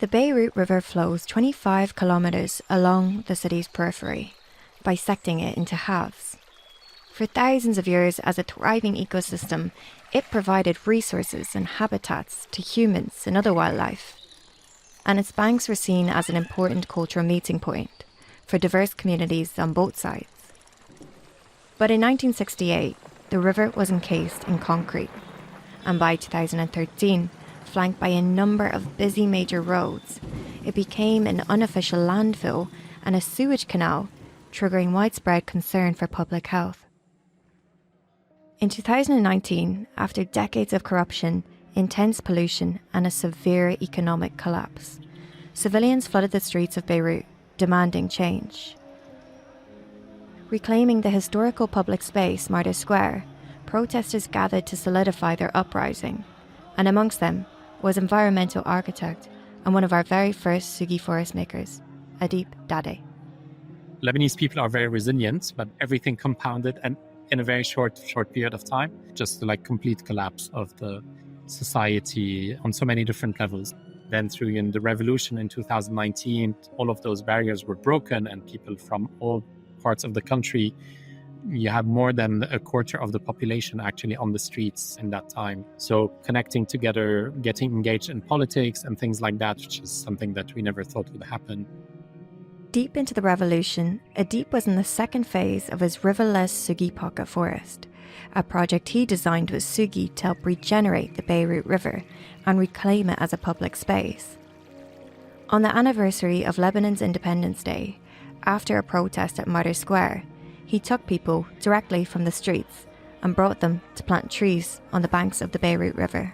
The Beirut River flows 25 kilometers along the city's periphery, bisecting it into halves. For thousands of years as a thriving ecosystem, it provided resources and habitats to humans and other wildlife. And its banks were seen as an important cultural meeting point for diverse communities on both sides. But in 1968, the river was encased in concrete, and by 2013, flanked by a number of busy major roads, it became an unofficial landfill and a sewage canal, triggering widespread concern for public health. In 2019, after decades of corruption, intense pollution, and a severe economic collapse, civilians flooded the streets of Beirut, demanding change. Reclaiming the historical public space, Martyrs Square, protesters gathered to solidify their uprising, and amongst them was environmental architect and one of our very first SUGi Forest Makers, Adib Dada. Lebanese people are very resilient, but everything compounded and in a very short period of time, just the complete collapse of the society on so many different levels. Then through the revolution in 2019, all of those barriers were broken and people from all parts of the country, you have more than a quarter of the population actually on the streets in that time. So connecting together, getting engaged in politics and things like that, which is something that we never thought would happen. Deep into the revolution, Adib was in the second phase of his RiverLESS SUGi Pocket Forest, a project he designed with SUGi to help regenerate the Beirut River and reclaim it as a public space. On the anniversary of Lebanon's Independence Day, after a protest at Martyrs Square, he took people directly from the streets and brought them to plant trees on the banks of the Beirut River.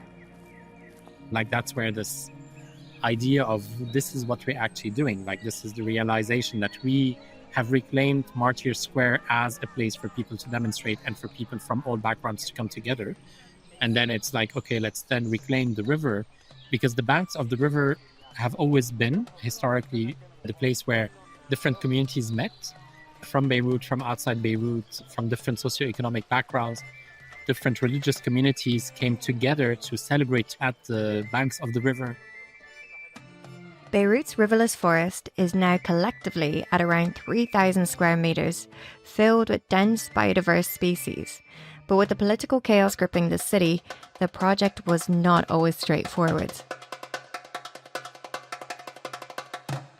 That's where this idea of this is what we're actually doing. This is the realization that we have reclaimed Martyrs Square as a place for people to demonstrate and for people from all backgrounds to come together. And then it's okay, let's then reclaim the river, because the banks of the river have always been historically the place where different communities met from Beirut, from outside Beirut, from different socioeconomic backgrounds. Different religious communities came together to celebrate at the banks of the river. Beirut's RiverLESS Forest is now collectively at around 3,000 square metres, filled with dense biodiverse species. But with the political chaos gripping the city, the project was not always straightforward.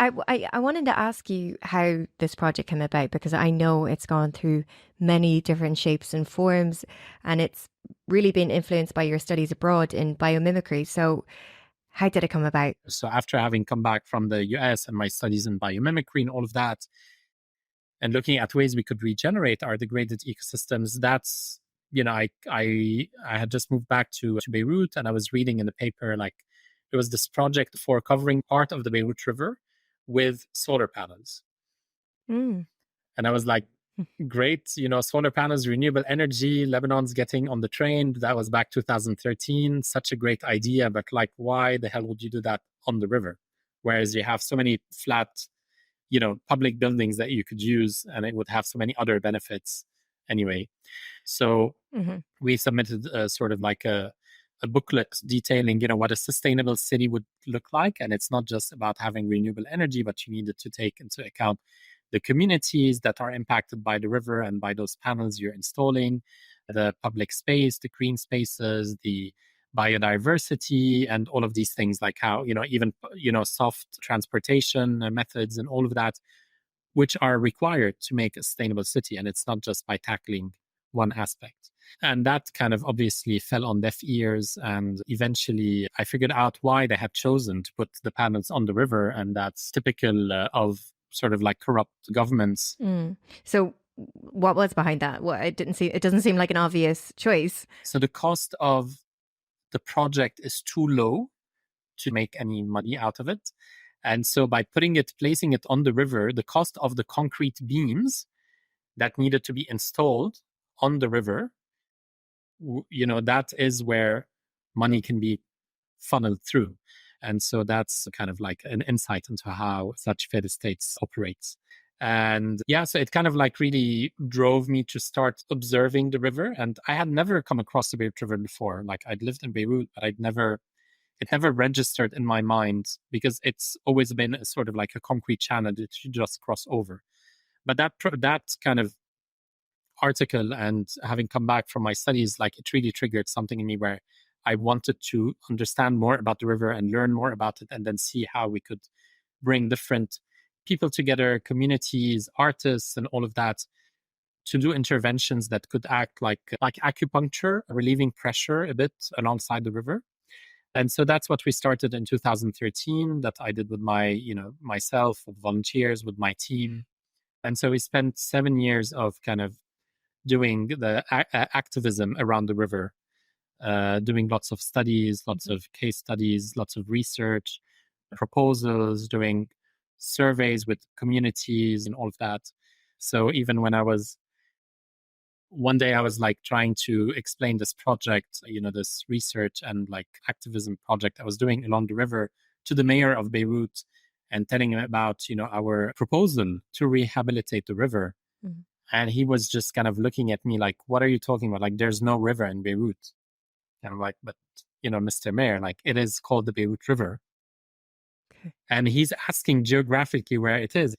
I wanted to ask you how this project came about, because I know it's gone through many different shapes and forms, and it's really been influenced by your studies abroad in biomimicry. So how did it come about? So after having come back from the US and my studies in biomimicry and all of that, and looking at ways we could regenerate our degraded ecosystems, that's, I had just moved back to Beirut, and I was reading in the paper, there was this project for covering part of the Beirut River with solar panels. And I was great, solar panels, renewable energy, Lebanon's getting on the train. That was back 2013, such a great idea, but why the hell would you do that on the river? Whereas you have so many flat, public buildings that you could use, and it would have so many other benefits anyway. So we submitted a booklet detailing, what a sustainable city would look like. And it's not just about having renewable energy, but you needed to take into account the communities that are impacted by the river and by those panels you're installing, the public space, the green spaces, the biodiversity, and all of these things, how, even, soft transportation methods and all of that, which are required to make a sustainable city. And it's not just by tackling one aspect. And that kind of obviously fell on deaf ears. And eventually I figured out why they had chosen to put the panels on the river. And that's typical of corrupt governments. So what was behind that? Well, it doesn't seem like an obvious choice. So the cost of the project is too low to make any money out of it. And so by placing it on the river, the cost of the concrete beams that needed to be installed on the river, that is where money can be funneled through. And so that's kind of an insight into how such failed states operates. And so it kind of really drove me to start observing the river. And I had never come across the Beirut River before. I'd lived in Beirut, but I'd never it never registered in my mind because it's always been a sort of like a concrete channel that you just cross over. But that kind of article, and having come back from my studies, like it really triggered something in me where I wanted to understand more about the river and learn more about it, and then see how we could bring different people together, communities, artists, and all of that, to do interventions that could act like acupuncture, relieving pressure a bit alongside the river. And so that's what we started in 2013, that I did with myself, with volunteers, with my team. And so we spent 7 years of kind of doing the activism around the river, doing lots of studies, lots of case studies, lots of research, proposals, doing surveys with communities and all of that. So even when one day I was like trying to explain this project, this research and like activism project I was doing along the river to the mayor of Beirut, and telling him about, our proposal to rehabilitate the river. Mm-hmm. And he was just kind of looking at me like, what are you talking about? Like, there's no river in Beirut. And I'm like, but, Mr. Mayor, like, it is called the Beirut River. Okay. And he's asking geographically where it is.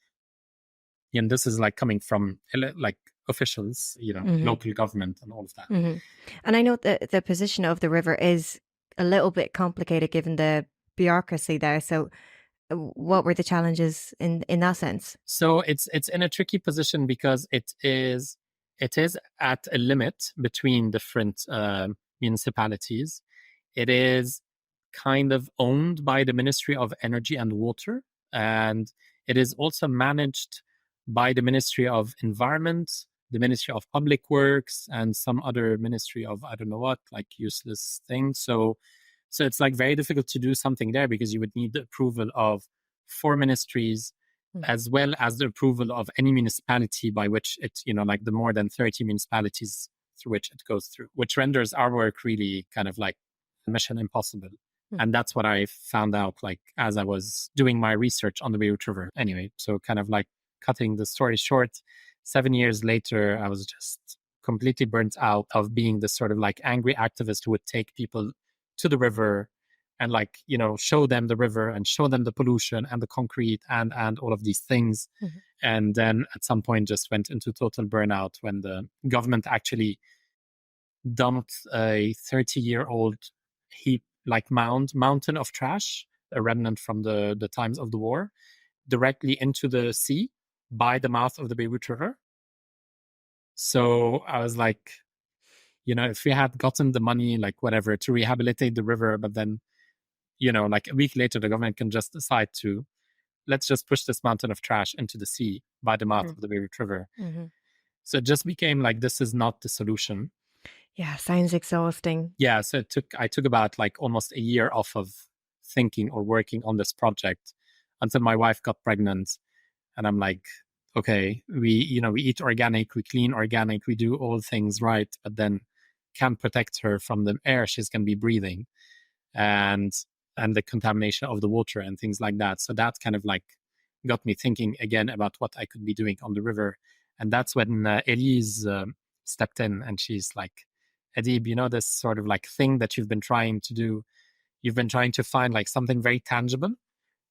And this is like coming from like officials, mm-hmm. local government and all of that. Mm-hmm. And I know that the position of the river is a little bit complicated given the bureaucracy there. So what were the challenges in that sense? So it's in a tricky position because it is at a limit between different municipalities. It is kind of owned by the Ministry of Energy and Water, and it is also managed by the Ministry of Environment, the Ministry of Public Works, and some other ministry of I don't know what, like useless thing. So it's like very difficult to do something there because you would need the approval of 4 ministries, as well as the approval of any municipality by which it, like the more than 30 municipalities through which it goes through, which renders our work really kind of like mission impossible. And that's what I found out, like, as I was doing my research on the Beirut River. Anyway, so kind of like cutting the story short, 7 years later, I was just completely burnt out of being this sort of like angry activist who would take people to the river and like, show them the river and show them the pollution and the concrete and all of these things. Mm-hmm. And then at some point just went into total burnout when the government actually dumped a 30-year-old heap, like mountain of trash, a remnant from the times of the war, directly into the sea by the mouth of the Beirut River. So I was like, if we had gotten the money, like whatever, to rehabilitate the river, but then, like a week later, the government can just decide to, let's just push this mountain of trash into the sea by the mouth of the Beirut River. Mm-hmm. So it just became like, this is not the solution. Yeah, sounds exhausting. Yeah, so I took about like almost a year off of thinking or working on this project until my wife got pregnant. And I'm like, okay, we eat organic, we clean organic, we do all things right, but then can't protect her from the air she's going to be breathing and the contamination of the water and things like that. So that kind of like got me thinking again about what I could be doing on the river. And that's when Elise stepped in, and she's like, Adib, this sort of like thing that you've been trying to do, you've been trying to find like something very tangible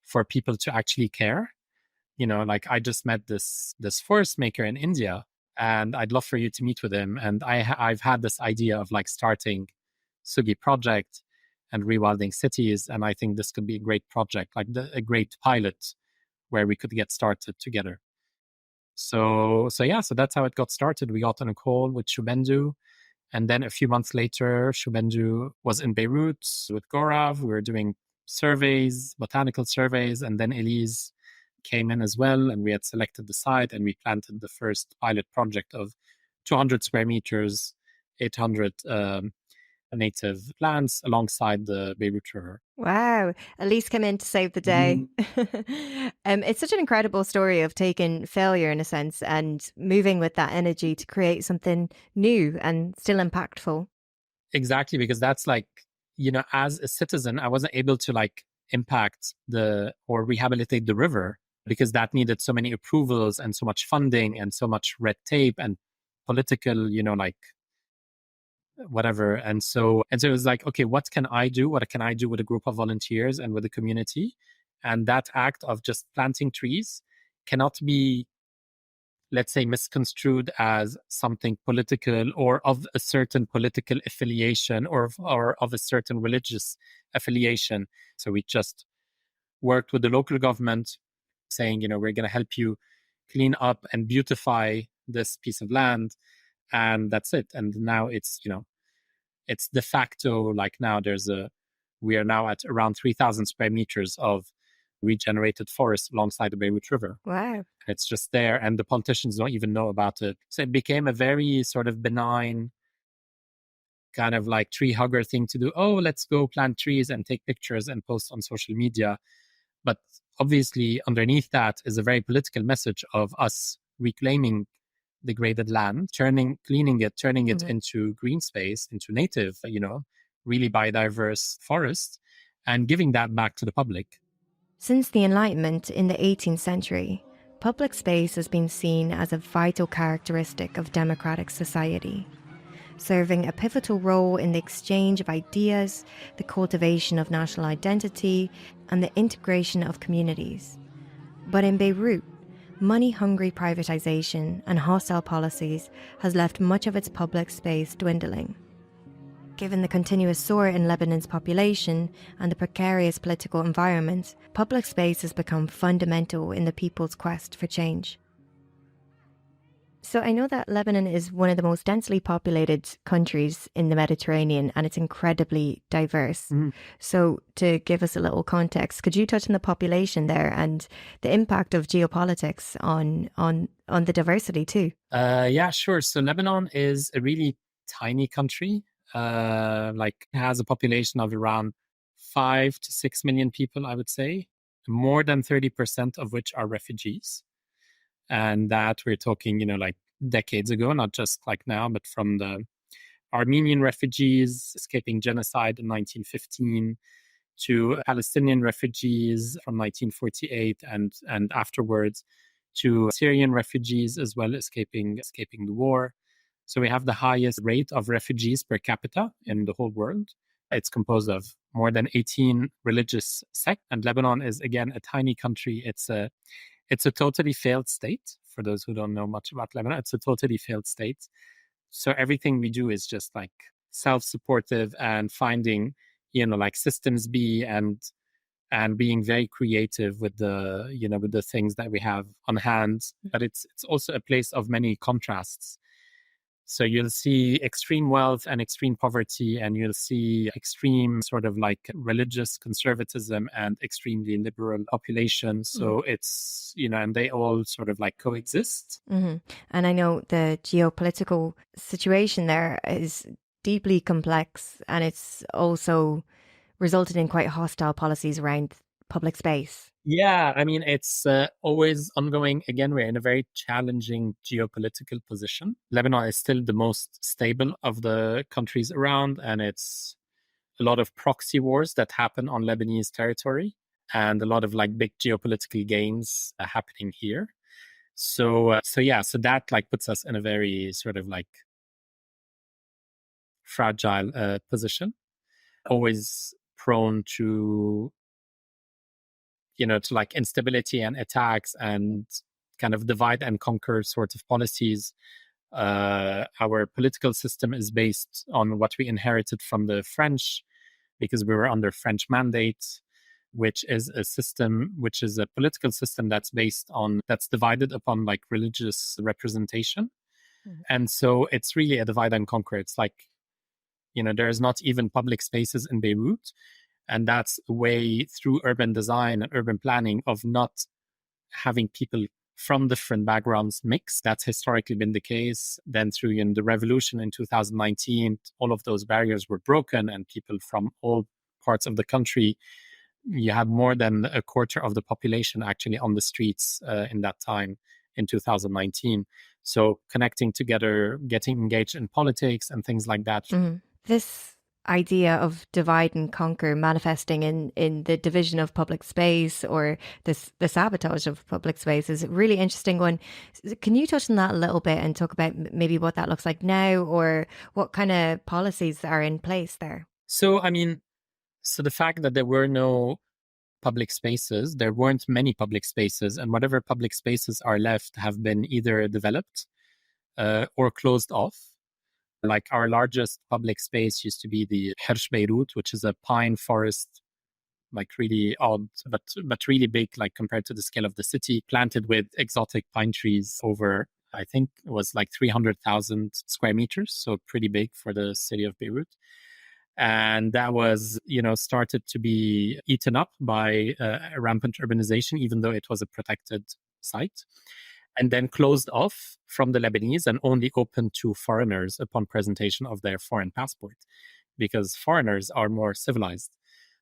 for people to actually care. Like I just met this forest maker in India, and I'd love for you to meet with him. And I've had this idea of like starting SUGi project and rewilding cities. And I think this could be a great project, like a great pilot where we could get started together. So that's how it got started. We got on a call with Shubendu. And then a few months later, Shubendu was in Beirut with Gaurav. We were doing surveys, botanical surveys. And then Elise came in as well, and we had selected the site, and we planted the first pilot project of 200 square meters, 800 native plants alongside the Beirut River. Wow. Elise came in to save the day. Mm-hmm. It's such an incredible story of taking failure in a sense and moving with that energy to create something new and still impactful. Exactly, because that's like, as a citizen, I wasn't able to like impact or rehabilitate the river because that needed so many approvals and so much funding and so much red tape and political, like whatever. And so it was like, okay, what can I do? What can I do with a group of volunteers and with the community? And that act of just planting trees cannot be, let's say, misconstrued as something political or of a certain political affiliation or of a certain religious affiliation. So we just worked with the local government saying, we're going to help you clean up and beautify this piece of land. And that's it. And now it's, it's de facto, like now we are now at around 3,000 square meters of regenerated forest alongside the Beirut River. Wow. It's just there, and the politicians don't even know about it. So it became a very sort of benign kind of like tree hugger thing to do. Oh, let's go plant trees and take pictures and post on social media. But obviously underneath that is a very political message of us reclaiming degraded land, cleaning it, turning it into green space, into native, really biodiverse forest, and giving that back to the public. Since the Enlightenment in the 18th century, public space has been seen as a vital characteristic of democratic society, serving a pivotal role in the exchange of ideas, the cultivation of national identity, and the integration of communities. But in Beirut, money-hungry privatization and hostile policies has left much of its public space dwindling. Given the continuous soar in Lebanon's population and the precarious political environment, public space has become fundamental in the people's quest for change. So I know that Lebanon is one of the most densely populated countries in the Mediterranean, and it's incredibly diverse. So to give us a little context, could you touch on the population there and the impact of geopolitics on the diversity too? Yeah, sure. So Lebanon is a really tiny country. Has a population of around 5 to 6 million people, I would say, more than 30% of which are refugees. And that we're talking, like decades ago, not just like now, but from the Armenian refugees escaping genocide in 1915 to Palestinian refugees from 1948 and afterwards, to Syrian refugees as well, escaping the war. So we have the highest rate of refugees per capita in the whole world. It's composed of more than 18 religious sects, and Lebanon is, again, a tiny country. It's a totally failed state. For those who don't know much about Lebanon, it's a totally failed state. So everything we do is just like self-supportive and finding, like systems B and being very creative with the things that we have on hand. But it's also a place of many contrasts. So you'll see extreme wealth and extreme poverty, and you'll see extreme sort of like religious conservatism and extremely liberal population. So it's, and they all sort of like coexist. And I know the geopolitical situation there is deeply complex, and it's also resulted in quite hostile policies around public space. Yeah, I mean, it's always ongoing. Again, we're in a very challenging geopolitical position. Lebanon is still the most stable of the countries around, and it's a lot of proxy wars that happen on Lebanese territory and a lot of like big geopolitical games happening here. So that like puts us in a very sort of like fragile position, always prone to to like instability and attacks and kind of divide and conquer sort of policies. Our political system is based on what we inherited from the French, because we were under French mandate, which is a political system that's divided upon like religious representation. And so it's really a divide and conquer. It's like, there's not even public spaces in Beirut. And that's a way through urban design and urban planning of not having people from different backgrounds mix. That's historically been the case. Then through the revolution in 2019, all of those barriers were broken, and people from all parts of the country, you had more than a quarter of the population actually on the streets in that time in 2019. So connecting together, getting engaged in politics and things like that. This idea of divide and conquer manifesting in the division of public space or the sabotage of public space is a really interesting one. Can you touch on that a little bit and talk about maybe what that looks like now or what kind of policies are in place there? So, I mean, so the fact that there were no public spaces, there weren't many public spaces, and whatever public spaces are left have been either developed or closed off. Like our largest public space used to be the Hirsch Beirut, which is a pine forest, like really odd, but really big, like compared to the scale of the city, planted with exotic pine trees over, I think it was like 300,000 square meters, so pretty big for the city of Beirut. And that was, started to be eaten up by rampant urbanization, even though it was a protected site, and then closed off from the Lebanese and only open to foreigners upon presentation of their foreign passport, because foreigners are more civilized.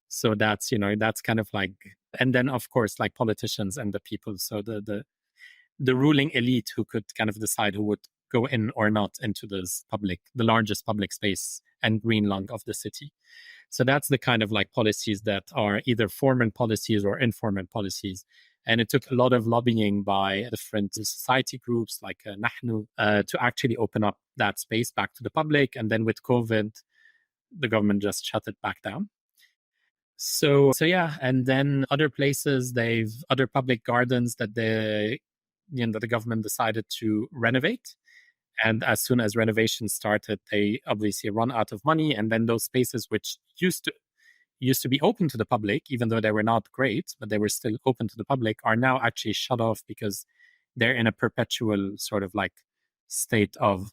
So that's kind of like, and then of course, like politicians and the people. So the ruling elite who could kind of decide who would go in or not into the largest public space and green lung of the city. So that's the kind of like policies that are either formal policies or informal policies. And it took a lot of lobbying by different society groups like Nahnu to actually open up that space back to the public. And then with COVID, the government just shut it back down. So yeah, and then other places, other public gardens that the government decided to renovate. And as soon as renovation started, they obviously run out of money. And then those spaces which used to be open to the public, even though they were not great, but they were still open to the public, are now actually shut off because they're in a perpetual sort of like state of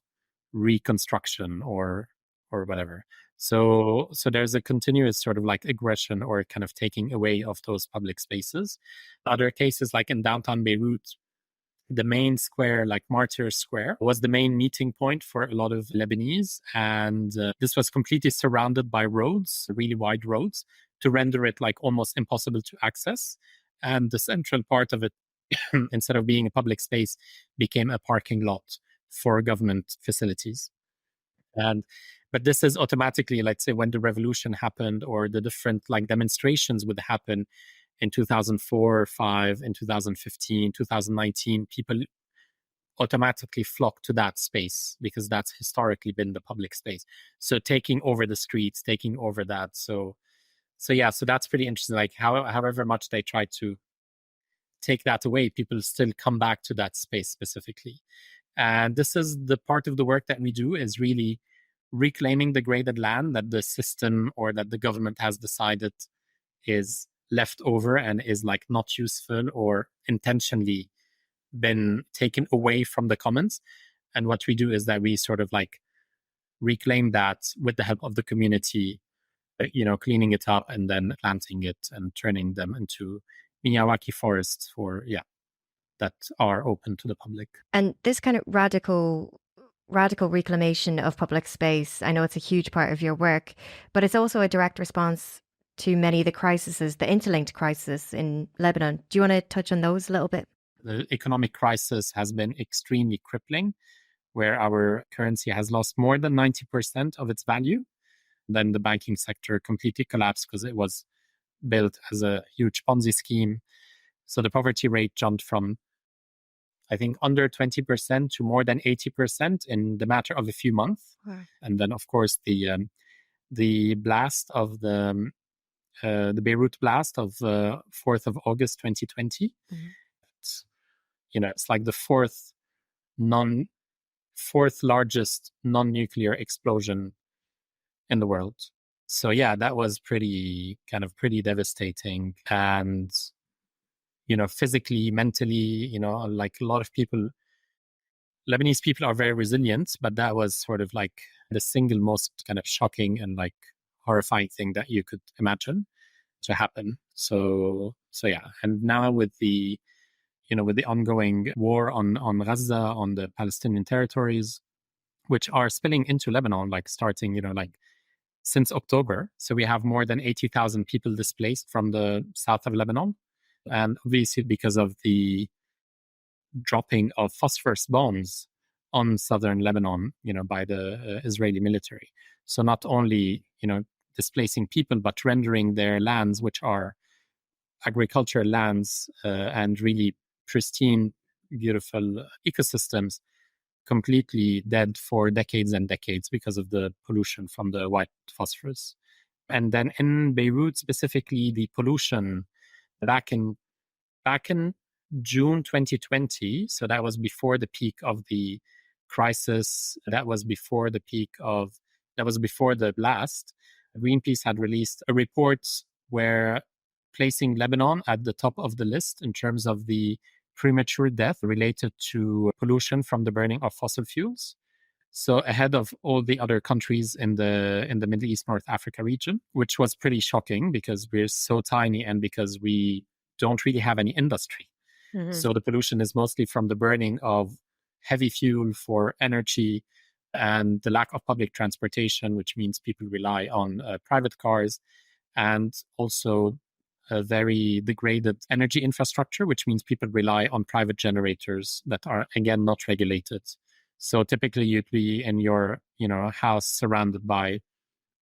reconstruction or whatever. So there's a continuous sort of like aggression or kind of taking away of those public spaces. Other cases, like in downtown Beirut, the main square, like Martyrs Square, was the main meeting point for a lot of Lebanese. And this was completely surrounded by roads, really wide roads, to render it like almost impossible to access. And the central part of it, instead of being a public space, became a parking lot for government facilities. But this is automatically, let's say, when the revolution happened or the different like demonstrations would happen in 2004, 5, in 2015, 2019, people automatically flock to that space because that's historically been the public space. So taking over the streets, taking over that. So yeah, so that's pretty interesting. Like however much they try to take that away, people still come back to that space specifically. And this is the part of the work that we do, is really reclaiming the graded land that the system or that the government has decided is left over and is like not useful or intentionally been taken away from the commons. And what we do is that we sort of like reclaim that with the help of the community, cleaning it up and then planting it and turning them into Miyawaki forests that are open to the public. And this kind of radical reclamation of public space, I know it's a huge part of your work, but it's also a direct response to many of the crises, the interlinked crisis in Lebanon. Do you want to touch on those a little bit? The economic crisis has been extremely crippling, where our currency has lost more than 90% of its value. Then the banking sector completely collapsed because it was built as a huge Ponzi scheme. So the poverty rate jumped from, I think, under 20% to more than 80% in the matter of a few months. Wow. And then, of course, the blast of the Beirut blast of 4th of August 2020. Mm-hmm. It's like the fourth largest non-nuclear explosion in the world. So yeah, that was pretty devastating. And physically, mentally, like a lot of people, Lebanese people are very resilient, but that was sort of like the single most kind of shocking and like horrifying thing that you could imagine to happen. So yeah. And now with the ongoing war on Gaza, on the Palestinian territories, which are spilling into Lebanon, like starting, since October. So we have more than 80,000 people displaced from the south of Lebanon. And obviously because of the dropping of phosphorus bombs on southern Lebanon, by the Israeli military. So not only, displacing people, but rendering their lands, which are agricultural lands and really pristine, beautiful ecosystems, completely dead for decades and decades because of the pollution from the white phosphorus. And then in Beirut specifically, the pollution back in June 2020, so that was before the peak of the crisis, that was before the blast. Greenpeace had released a report where placing Lebanon at the top of the list in terms of the premature death related to pollution from the burning of fossil fuels. So ahead of all the other countries in the Middle East, North Africa region, which was pretty shocking because we're so tiny and because we don't really have any industry. Mm-hmm. So the pollution is mostly from the burning of heavy fuel for energy and the lack of public transportation, which means people rely on private cars, and also a very degraded energy infrastructure, which means people rely on private generators that are, again, not regulated. So typically you'd be in your, house surrounded by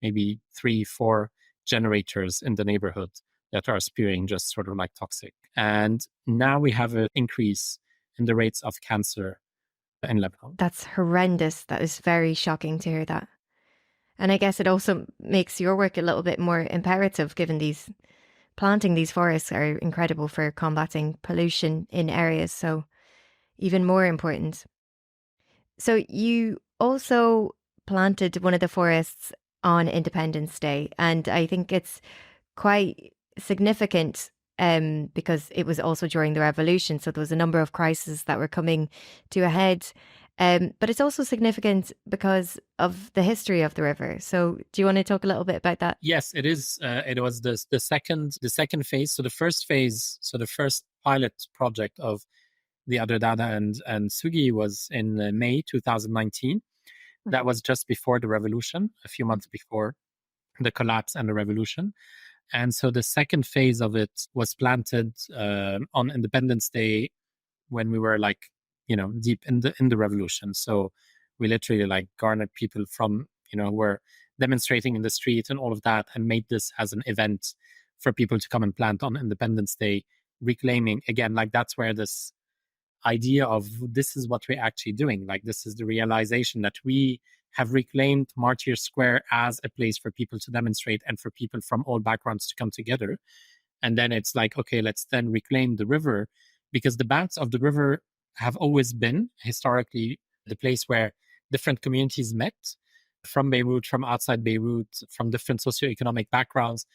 maybe 3-4 generators in the neighborhood that are spewing just sort of like toxic. And now we have an increase in the rates of cancer in Lebanon. That's horrendous. That is very shocking to hear that. And I guess it also makes your work a little bit more imperative, given planting these forests are incredible for combating pollution in areas. So even more important. So you also planted one of the forests on Independence Day, and I think it's quite significant because it was also during the revolution. So there was a number of crises that were coming to a head. But it's also significant because of the history of the river. So do you want to talk a little bit about that? Yes, it is. It was the second phase. So the first phase, so the first pilot project of the Adib Dada and SUGi was in May 2019. That was just before the revolution, a few months before the collapse and the revolution. And so the second phase of it was planted on Independence Day when we were deep in the revolution. So we literally garnered people from, who were demonstrating in the street and all of that, and made this as an event for people to come and plant on Independence Day, reclaiming again, that's where this idea of this is what we're actually doing. This is the realization that we have reclaimed Martyrs Square as a place for people to demonstrate and for people from all backgrounds to come together. And then it's okay, let's then reclaim the river, because the banks of the river have always been historically the place where different communities met from Beirut, from outside Beirut, from different socioeconomic backgrounds.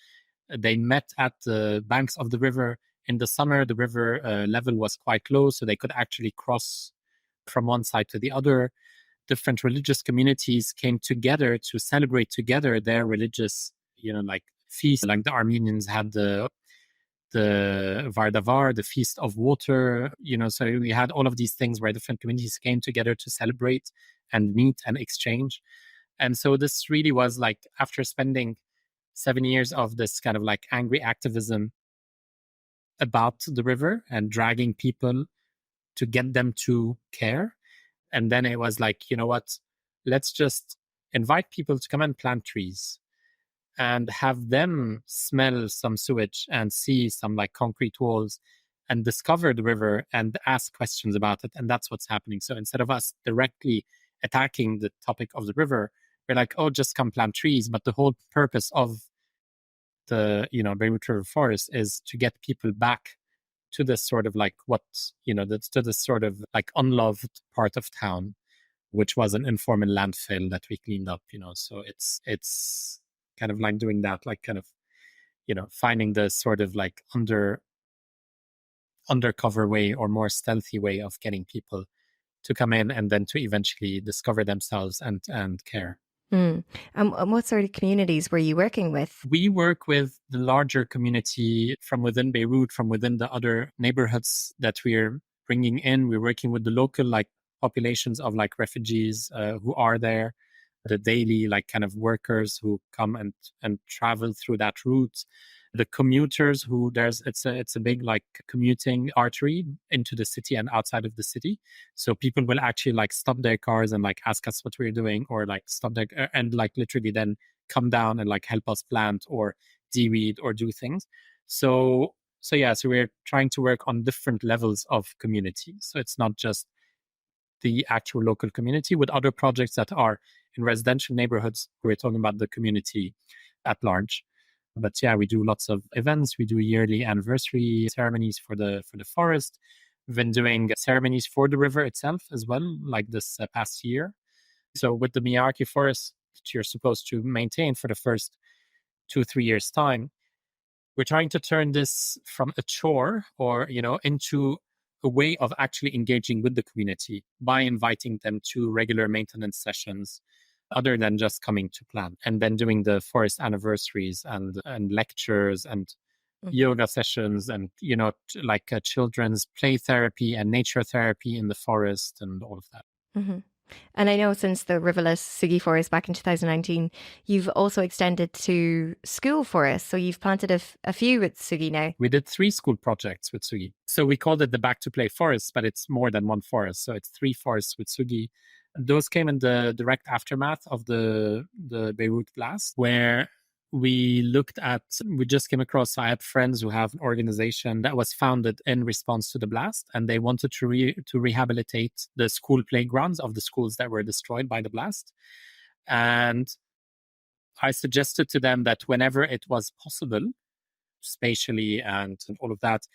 They met at the banks of the river. In the summer, the river level was quite low, so they could actually cross from one side to the other. Different religious communities came together to celebrate together their religious, feasts. Like the Armenians had the Vardavar, the Feast of Water, so we had all of these things where different communities came together to celebrate and meet and exchange. And so this really was after spending 7 years of this kind of angry activism about the river and dragging people to get them to care. And then it was you know what, let's just invite people to come and plant trees and have them smell some sewage and see some concrete walls and discover the river and ask questions about it. And that's what's happening. So instead of us directly attacking the topic of the river, we're oh, just come plant trees. But the whole purpose of the, Beirut River Forest is to get people back to this sort of to this sort of unloved part of town, which was an informal landfill that we cleaned up, So it's kind of doing that, finding the sort of undercover way or more stealthy way of getting people to come in and then to eventually discover themselves and care. And what sort of communities were you working with? We work with the larger community from within Beirut, from within the other neighborhoods that we're bringing in. We're working with the local populations of refugees who are there, the daily kind of workers who come and travel through that route. the commuters who it's a big like commuting artery into the city and outside of the city. So people will actually like stop their cars and like ask us what we're doing, or like stop their and like literally then come down and like help us plant or de-weed or do things. So yeah, so we're trying to work on different levels of community. So it's not just the actual local community. With other projects that are in residential neighborhoods, we're talking about the community at large. But yeah, we do lots of events. We do yearly anniversary ceremonies for the forest. We've been doing ceremonies for the river itself as well, like this past year. So with the Miyawaki Forest that you're supposed to maintain for the first 2-3 years time, we're trying to turn this from a chore or into a way of actually engaging with the community by inviting them to regular maintenance sessions other than just coming to plant, and then doing the forest anniversaries and lectures and yoga sessions and like children's play therapy and nature therapy in the forest and all of that. Mm-hmm. And I know since the RiverLESS SUGi Forest back in 2019, you've also extended to school forests. So you've planted a few with SUGi now. We did 3 school projects with SUGi. So we called it the Back to Play Forest, but it's more than one forest. So it's 3 forests with SUGi. Those came in the direct aftermath of the Beirut blast, where we just came across, I had friends who have an organization that was founded in response to the blast, and they wanted to rehabilitate the school playgrounds of the schools that were destroyed by the blast. And I suggested to them that whenever it was possible, spatially and all of that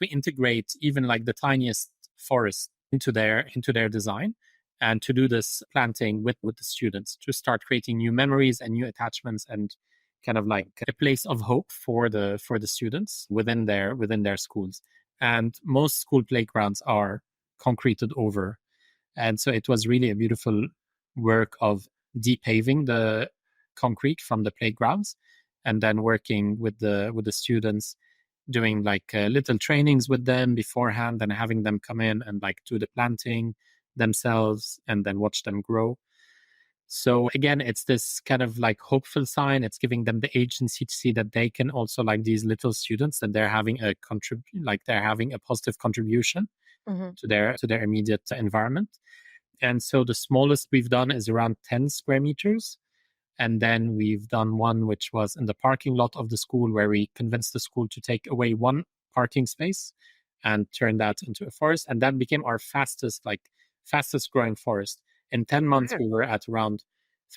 we integrate even like the tiniest forest into their design, and to do this planting with the students to start creating new memories and new attachments and kind of like a place of hope for the students within their schools. And most school playgrounds are concreted over, and so it was really a beautiful work of depaving the concrete from the playgrounds, and then working with the students, doing like little trainings with them beforehand, and having them come in and like do the planting themselves and then watch them grow. So again, it's this kind of like hopeful sign. It's giving them the agency to see that they can also, like these little students, that they're having they're having a positive contribution to their immediate environment. And so the smallest we've done is around 10 square meters. And then we've done one which was in the parking lot of the school, where we convinced the school to take away one parking space and turn that into a forest. And that became our fastest growing forest. In 10 months, we were at around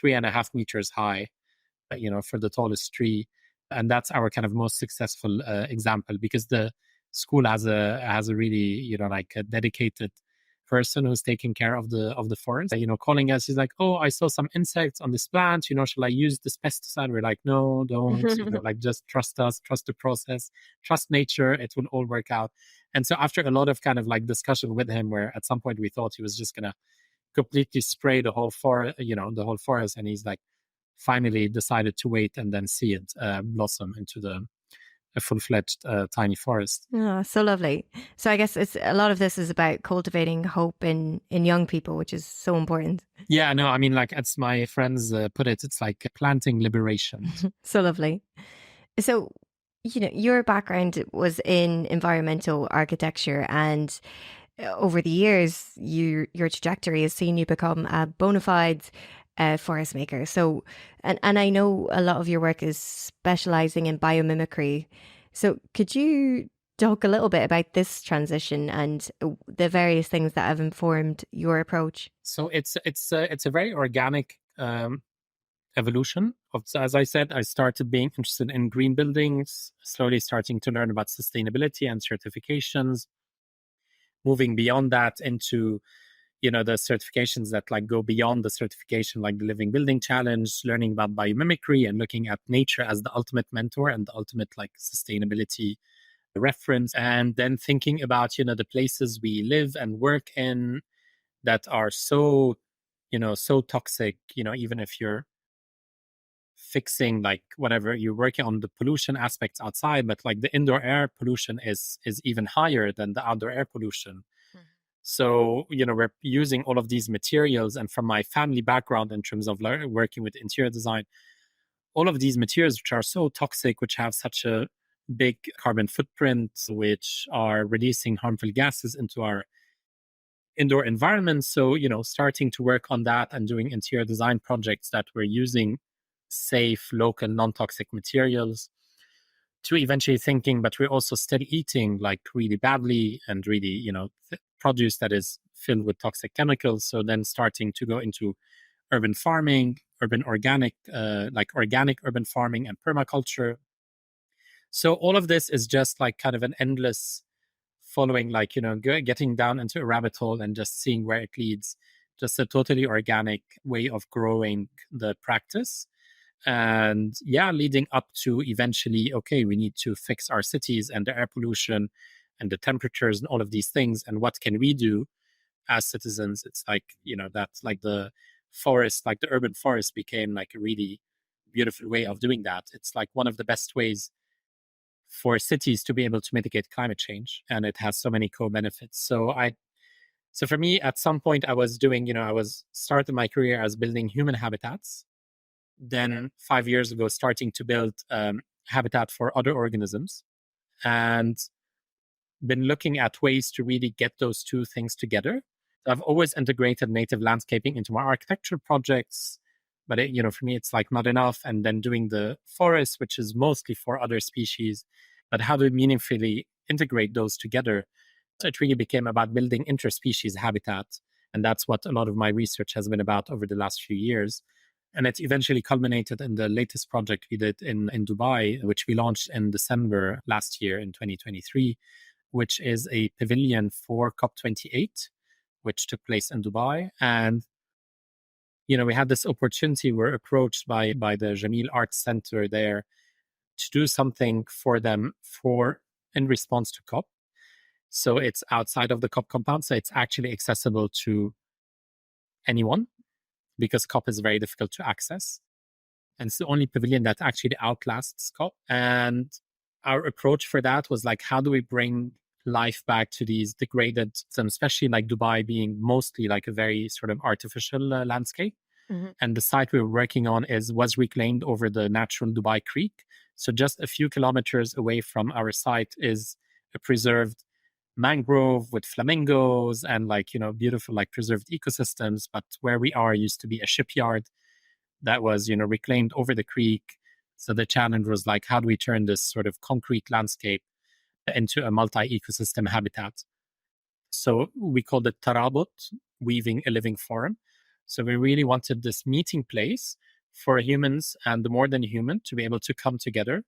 3.5 meters high, for the tallest tree. And that's our kind of most successful example, because the school has a really, like a dedicated person who's taking care of the forest, calling us. He's like, oh, I saw some insects on this plant, shall I use this pesticide? We're like, no, don't. Like, just trust us, trust the process, trust nature, it will all work out. And so after a lot of kind of like discussion with him, where at some point we thought he was just gonna completely spray the whole forest, and he's like finally decided to wait and then see it blossom into a full-fledged tiny forest. Oh, so lovely. So I guess a lot of this is about cultivating hope in young people, which is so important. Yeah, no, I mean, like, as my friends put it, it's like planting liberation. So lovely. So, your background was in environmental architecture, and over the years, your trajectory has seen you become a bona fide forest maker. So, and I know a lot of your work is specializing in biomimicry. So could you talk a little bit about this transition and the various things that have informed your approach? So it's a very organic evolution of, as I said, I started being interested in green buildings, slowly starting to learn about sustainability and certifications, moving beyond that into the certifications that like go beyond the certification, like the Living Building Challenge, learning about biomimicry and looking at nature as the ultimate mentor and the ultimate like sustainability reference. And then thinking about, the places we live and work in that are so, so toxic, even if you're fixing like whatever, you're working on the pollution aspects outside, but like the indoor air pollution is even higher than the outdoor air pollution. So, we're using all of these materials. And from my family background in terms of working with interior design, all of these materials, which are so toxic, which have such a big carbon footprint, which are releasing harmful gases into our indoor environment. So, starting to work on that and doing interior design projects that were using safe, local, non-toxic materials, to eventually thinking, but we're also still eating like really badly and really, produce that is filled with toxic chemicals. So then starting to go into urban farming, urban organic, like organic urban farming and permaculture. So all of this is just like kind of an endless following, like, getting down into a rabbit hole and just seeing where it leads. Just a totally organic way of growing the practice. And leading up to eventually, okay, we need to fix our cities and the air pollution and the temperatures and all of these things. And what can we do as citizens? It's like, that's like the forest, like the urban forest became like a really beautiful way of doing that. It's like one of the best ways for cities to be able to mitigate climate change. And it has so many co-benefits. So for me, at some point I was doing, I was starting my career as building human habitats. Then 5 years ago, starting to build habitat for other organisms, and been looking at ways to really get those two things together. So I've always integrated native landscaping into my architecture projects, but for me, it's like not enough. And then doing the forest, which is mostly for other species, but how do we meaningfully integrate those together? So it really became about building interspecies habitat. And that's what a lot of my research has been about over the last few years. And it eventually culminated in the latest project we did in Dubai, which we launched in December last year in 2023, which is a pavilion for COP28, which took place in Dubai. And, we had this opportunity. We're approached by the Jamil Arts Center there to do something for them in response to COP. So it's outside of the COP compound. So it's actually accessible to anyone, because COP is very difficult to access. And it's the only pavilion that actually outlasts COP. And our approach for that was like, how do we bring life back to these degraded, especially like Dubai being mostly like a very sort of artificial landscape. Mm-hmm. And the site we were working on was reclaimed over the natural Dubai Creek. So just a few kilometers away from our site is a preserved mangrove with flamingos and like, beautiful like preserved ecosystems. But where we are used to be a shipyard that was, reclaimed over the creek. So the challenge was like, how do we turn this sort of concrete landscape into a multi-ecosystem habitat? So we called it Tarabut, weaving a living forum. So we really wanted this meeting place for humans and the more than human to be able to come together.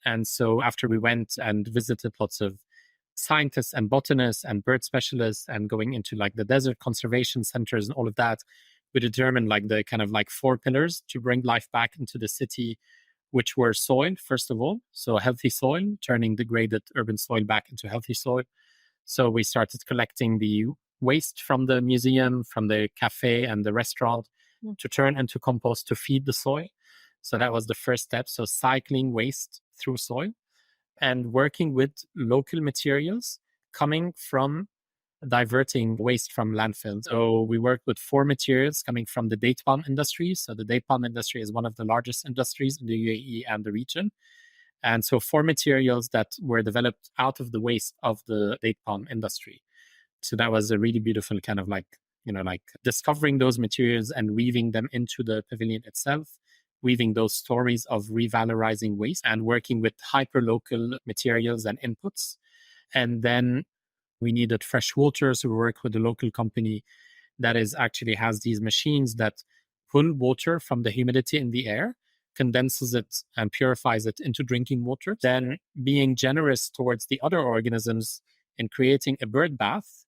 And so after we went and visited lots of scientists and botanists and bird specialists and going into like the desert conservation centers and all of that, we determined like the kind of like 4 pillars to bring life back into the city, which were soil, first of all. So healthy soil, turning degraded urban soil back into healthy soil. So we started collecting the waste from the museum, from the cafe and the restaurant to turn into compost to feed the soil. So that was the first step. So cycling waste through soil and working with local materials coming from diverting waste from landfills. So we worked with 4 materials coming from the date palm industry. So the date palm industry is one of the largest industries in the UAE and the region. And so 4 materials that were developed out of the waste of the date palm industry. So that was a really beautiful kind of like, like discovering those materials and weaving them into the pavilion itself, weaving those stories of revalorizing waste and working with hyper-local materials and inputs. And then we needed fresh water, so we worked with a local company that actually has these machines that pull water from the humidity in the air, condenses it and purifies it into drinking water. Then being generous towards the other organisms in creating a bird bath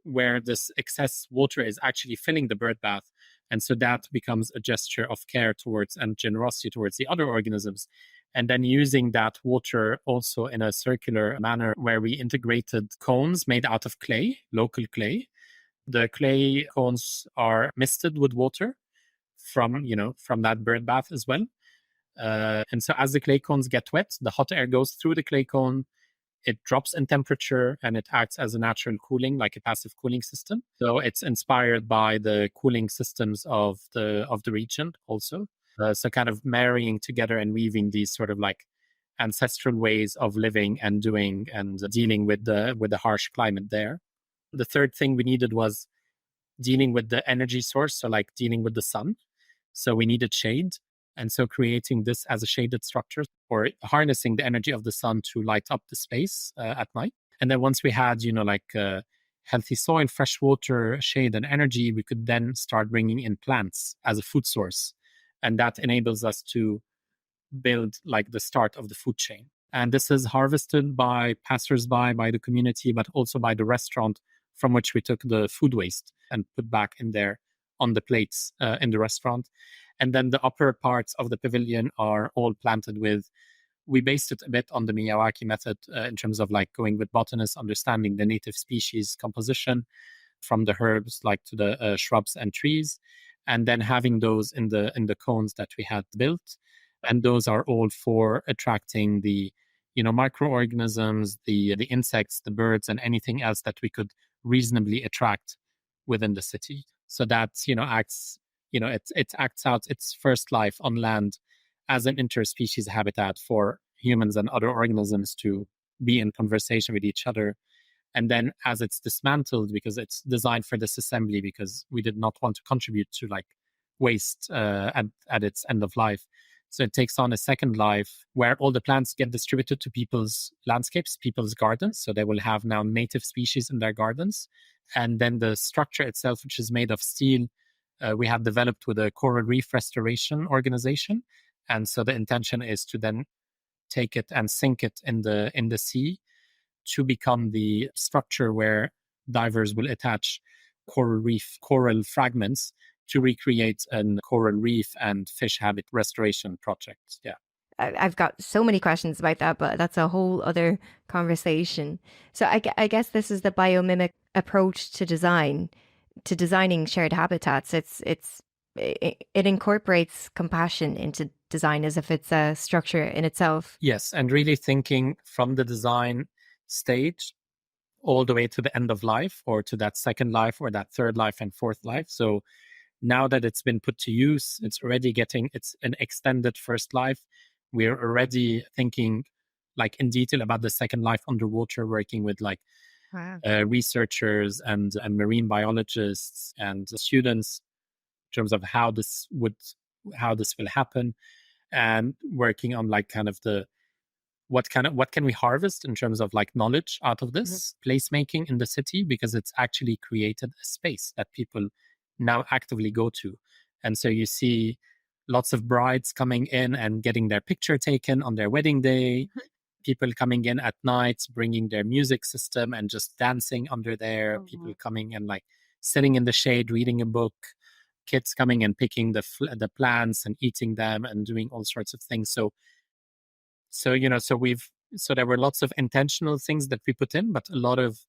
where this excess water is actually filling the bird bath. And so that becomes a gesture of care towards and generosity towards the other organisms. And then using that water also in a circular manner where we integrated cones made out of clay, local clay. The clay cones are misted with water from that bird bath as well. And so as the clay cones get wet, the hot air goes through the clay cone, it drops in temperature and it acts as a natural cooling, like a passive cooling system. So it's inspired by the cooling systems of the region also. So kind of marrying together and weaving these sort of like ancestral ways of living and doing and dealing with the harsh climate there. The third thing we needed was dealing with the energy source, so like dealing with the sun. So we needed shade. And so creating this as a shaded structure or harnessing the energy of the sun to light up the space at night. And then once we had, healthy soil, fresh water, shade, and energy, we could then start bringing in plants as a food source. And that enables us to build like the start of the food chain. And this is harvested by passersby, by the community, but also by the restaurant from which we took the food waste and put back in there on the plates in the restaurant. And then the upper parts of the pavilion are all planted with, we based it a bit on the Miyawaki method in terms of like going with botanists, understanding the native species composition from the herbs like to the shrubs and trees, and then having those in the cones that we had built. And those are all for attracting the microorganisms, the insects, the birds, and anything else that we could reasonably attract within the city. So that acts it acts out its first life on land as an interspecies habitat for humans and other organisms to be in conversation with each other. And then as it's dismantled, because it's designed for disassembly, because we did not want to contribute to like waste at its end of life. So it takes on a second life where all the plants get distributed to people's landscapes, people's gardens. So they will have now native species in their gardens. And then the structure itself, which is made of steel, we have developed with a coral reef restoration organization. And so the intention is to then take it and sink it in the sea to become the structure where divers will attach coral fragments to recreate a coral reef and fish habit restoration project. Yeah. I've got so many questions about that, but that's a whole other conversation. So I guess this is the biomimic approach to designing shared habitats. It incorporates compassion into design as if it's a structure in itself. Yes, and really thinking from the design stage all the way to the end of life, or to that second life or that third life and fourth life. So now that it's been put to use, it's an extended first life. We're already thinking like in detail about the second life underwater, working with like Wow. Researchers and marine biologists and students in terms of how this will happen, and working on like kind of what can we harvest in terms of like knowledge out of this placemaking in the city, because it's actually created a space that people now actively go to. And so you see lots of brides coming in and getting their picture taken on their wedding day, people coming in at night bringing their music system and just dancing under there, people coming and like sitting in the shade reading a book, kids coming and picking the plants and eating them and doing all sorts of things. So there were lots of intentional things that we put in, but a lot of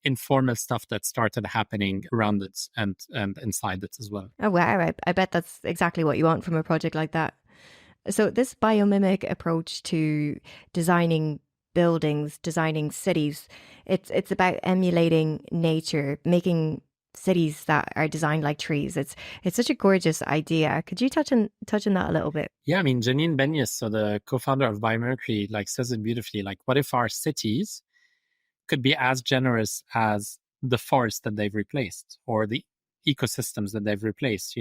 informal stuff that started happening around it and inside it as well. Oh, wow. I bet that's exactly what you want from a project like that. So this biomimic approach to designing buildings, designing cities, it's about emulating nature, making cities that are designed like trees. It's such a gorgeous idea. Could you touch on that a little bit? Yeah, I mean, Janine Benyus, so the co-founder of Biomercury, like says it beautifully. Like, what if our cities could be as generous as the forest that they've replaced, or the ecosystems that they've replaced,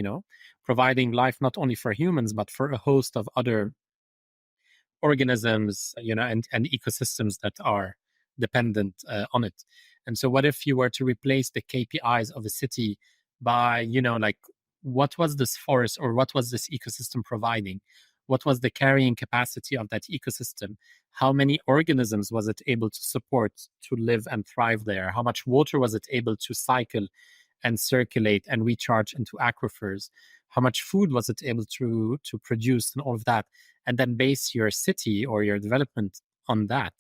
providing life not only for humans, but for a host of other organisms, and ecosystems that are dependent on it. And so what if you were to replace the KPIs of a city by, like, what was this forest or what was this ecosystem providing? What was the carrying capacity of that ecosystem? How many organisms was it able to support to live and thrive there? How much water was it able to cycle and circulate and recharge into aquifers? How much food was it able to produce, and all of that? And then base your city or your development on that.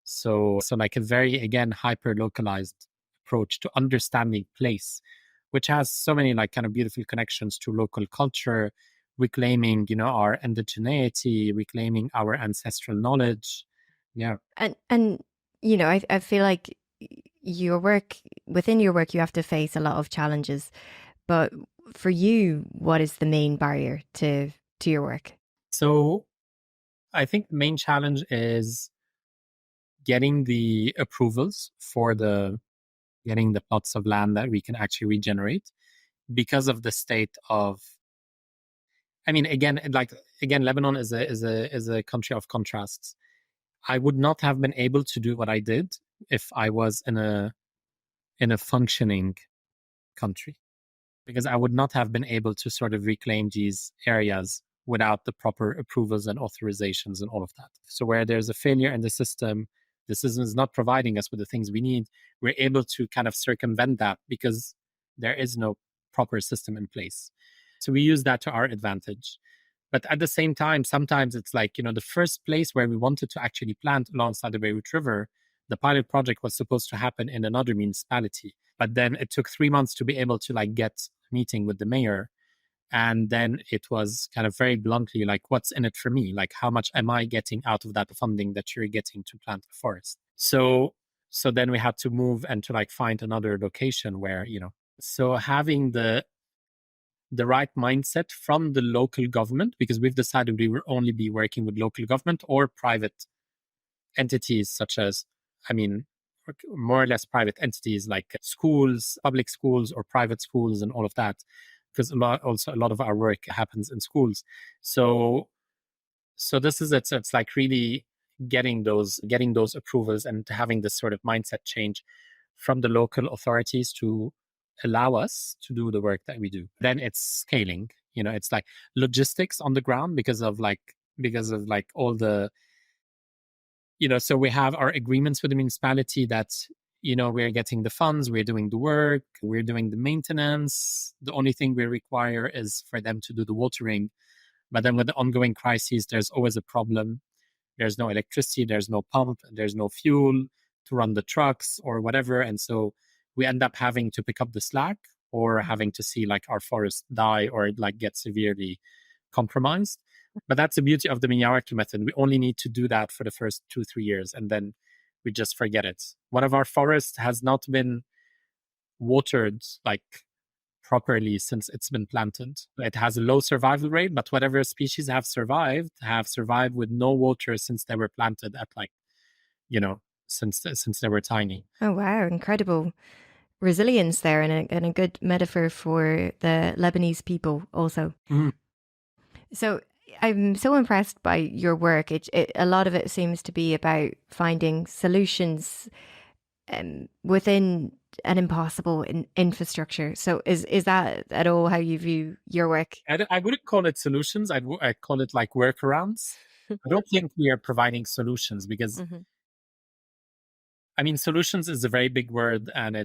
So like a very, again, hyper localized approach to understanding place, which has so many like kind of beautiful connections to local culture, reclaiming, our indigeneity, reclaiming our ancestral knowledge. Yeah. And I feel like within your work, you have to face a lot of challenges. But for you, what is the main barrier to to your work? So I think the main challenge is getting the approvals for getting the plots of land that we can actually regenerate because of the state of, I mean, again, Lebanon is a country of contrasts. I would not have been able to do what I did if I was in a functioning country, because I would not have been able to sort of reclaim these areas without the proper approvals and authorizations and all of that. So where there's a failure in the system is not providing us with the things we need, we're able to kind of circumvent that because there is no proper system in place. So we use that to our advantage. But at the same time, sometimes it's like, the first place where we wanted to actually plant alongside the Beirut River, the pilot project was supposed to happen in another municipality. But then it took 3 months to be able to get a meeting with the mayor. And then it was kind of very bluntly like, what's in it for me? Like, how much am I getting out of that funding that you're getting to plant a forest? So then we had to move and to find another location where, so having the right mindset from the local government, because we've decided we will only be working with local government or private entities such as, more or less private entities like schools, public schools or private schools and all of that, because a lot of our work happens in schools. So this is it. So it's like really getting those approvals and having this sort of mindset change from the local authorities to allow us to do the work that we do. Then it's scaling. It's like logistics on the ground because of all the, so we have our agreements with the municipality that, we're getting the funds, we're doing the work, we're doing the maintenance. The only thing we require is for them to do the watering. But then with the ongoing crises, there's always a problem. There's no electricity, there's no pump, there's no fuel to run the trucks or whatever. And so we end up having to pick up the slack or having to see our forest die or get severely compromised. But that's the beauty of the Miyawaki method. We only need to do that for the first 2-3 years, and then we just forget it. One of our forests has not been watered properly since it's been planted. It has a low survival rate, but whatever species have survived with no water since they were planted at since they were tiny. Oh, wow. Incredible resilience there, and a good metaphor for the Lebanese people also. Mm. So I'm so impressed by your work. A lot of it seems to be about finding solutions within an impossible infrastructure. So is that at all how you view your work? I wouldn't call it solutions. I'd call it workarounds. I don't think we are providing solutions because solutions is a very big word, and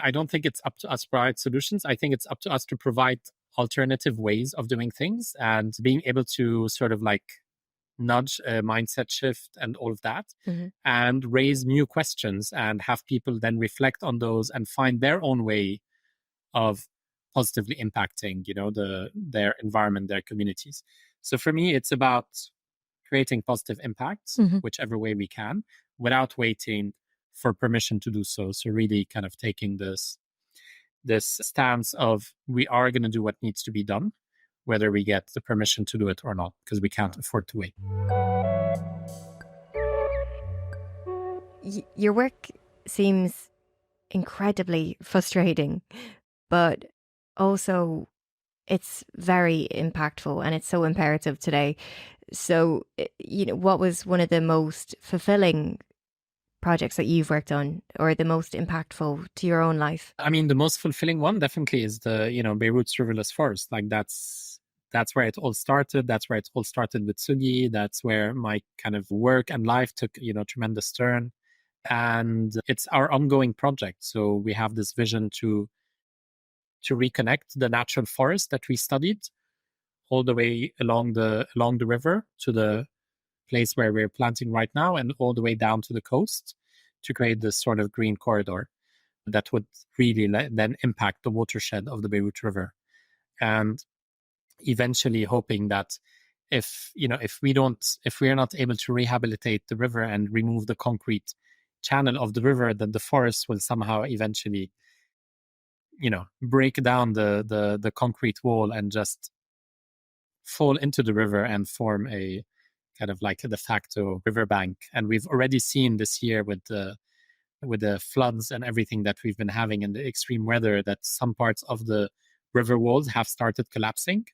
I don't think it's up to us to provide solutions. I think it's up to us to provide alternative ways of doing things and being able to sort of nudge a mindset shift and all of that, and raise new questions and have people then reflect on those and find their own way of positively impacting, their environment, their communities. So for me, it's about creating positive impacts, whichever way we can, without waiting for permission to do so. So really kind of taking this stance of we are going to do what needs to be done, whether we get the permission to do it or not, because we can't afford to wait. Your work seems incredibly frustrating, but also it's very impactful and it's so imperative today. So, what was one of the most fulfilling projects that you've worked on, or the most impactful to your own life? The most fulfilling one definitely is the, Beirut's RiverLESS Forest. That's where it all started. That's where it all started with SUGi. That's where my kind of work and life took, tremendous turn. And it's our ongoing project. So we have this vision to reconnect the natural forest that we studied all the way along the river to the place where we're planting right now, and all the way down to the coast to create this sort of green corridor that would really then impact the watershed of the Beirut River. And eventually hoping that if we're not able to rehabilitate the river and remove the concrete channel of the river, that the forest will somehow eventually, break down the concrete wall and just fall into the river and form a kind of like a de facto riverbank. And we've already seen this year with the floods and everything that we've been having and the extreme weather that some parts of the river walls have started collapsing.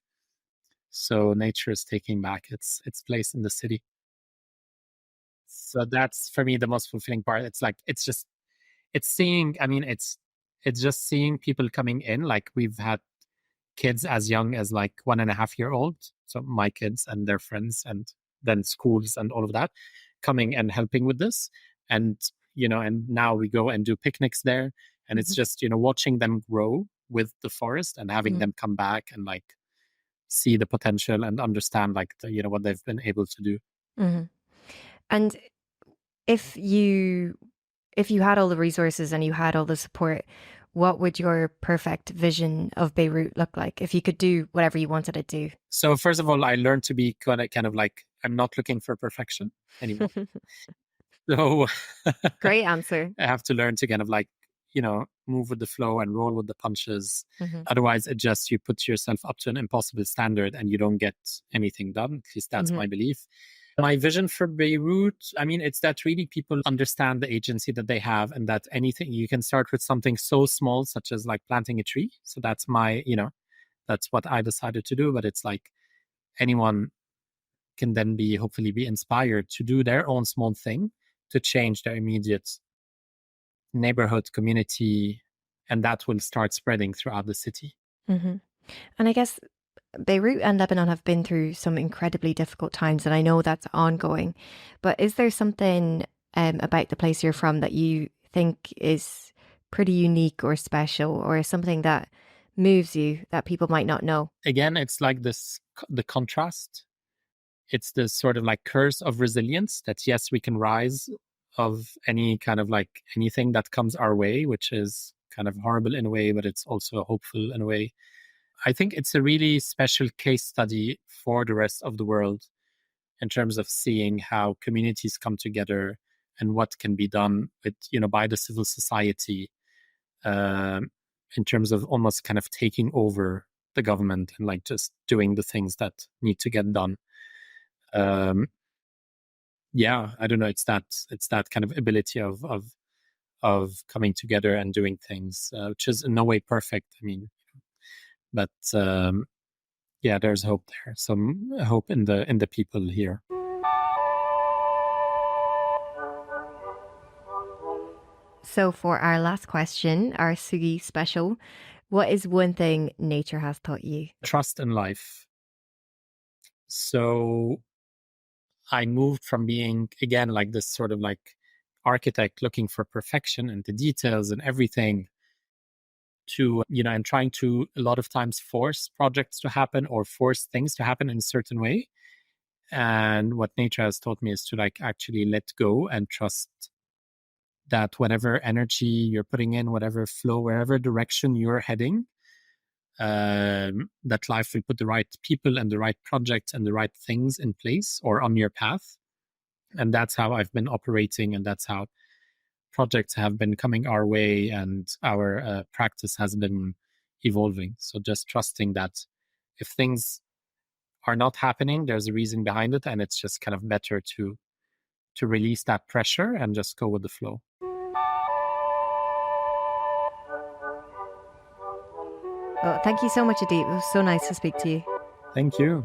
So nature is taking back its place in the city. So that's for me the most fulfilling part. It's like it's seeing, I mean, it's just seeing people coming in. Like we've had kids as young as like 1.5 year old, so my kids and their friends, and then schools and all of that coming and helping with this. And and now we go and do picnics there, and it's just watching them grow with the forest and having them come back and like see the potential and understand like what they've been able to do. And if you had all the resources and you had all the support, what would your perfect vision of Beirut look like if you could do whatever you wanted to do? So first of all, I learned to be kind of like, I'm not looking for perfection anymore. So Great answer. I have to learn to kind of like, move with the flow and roll with the punches. Otherwise, you put yourself up to an impossible standard and you don't get anything done. At least that's my belief. My vision for Beirut, I mean, it's that really people understand the agency that they have, and that anything, you can start with something so small, such as like planting a tree. So that's that's what I decided to do. But it's like anyone can then hopefully be inspired to do their own small thing to change their immediate neighborhood, community, and that will start spreading throughout the city. And I guess Beirut and Lebanon have been through some incredibly difficult times, and I know that's ongoing. But is there something about the place you're from that you think is pretty unique or special, or something that moves you that people might not know? Again, it's like the contrast. It's the sort of like curse of resilience that, yes, we can rise of any kind of like anything that comes our way, which is kind of horrible in a way, but it's also hopeful in a way. I think it's a really special case study for the rest of the world in terms of seeing how communities come together and what can be done with, by the civil society, in terms of almost kind of taking over the government and like just doing the things that need to get done. Yeah, I don't know. It's that kind of ability of coming together and doing things, which is in no way perfect. I mean, but yeah, there's hope there. Some hope in the people here. So for our last question, our SUGi special, what is one thing nature has taught you? Trust in life. So I moved from being, again, like this sort of like architect looking for perfection and the details and everything, to, and trying to a lot of times force projects to happen or force things to happen in a certain way. And what nature has taught me is to like actually let go and trust that whatever energy you're putting in, whatever flow, wherever direction you're heading, that life will put the right people and the right projects and the right things in place or on your path. And that's how I've been operating, and that's how projects have been coming our way, and our practice has been evolving. So just trusting that if things are not happening, there's a reason behind it, and it's just kind of better to release that pressure and just go with the flow. Well, thank you so much, Adib. It was so nice to speak to you. Thank you.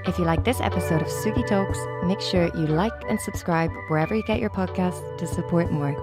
If you like this episode of SUGi Talks, make sure you like and subscribe wherever you get your podcasts to support more.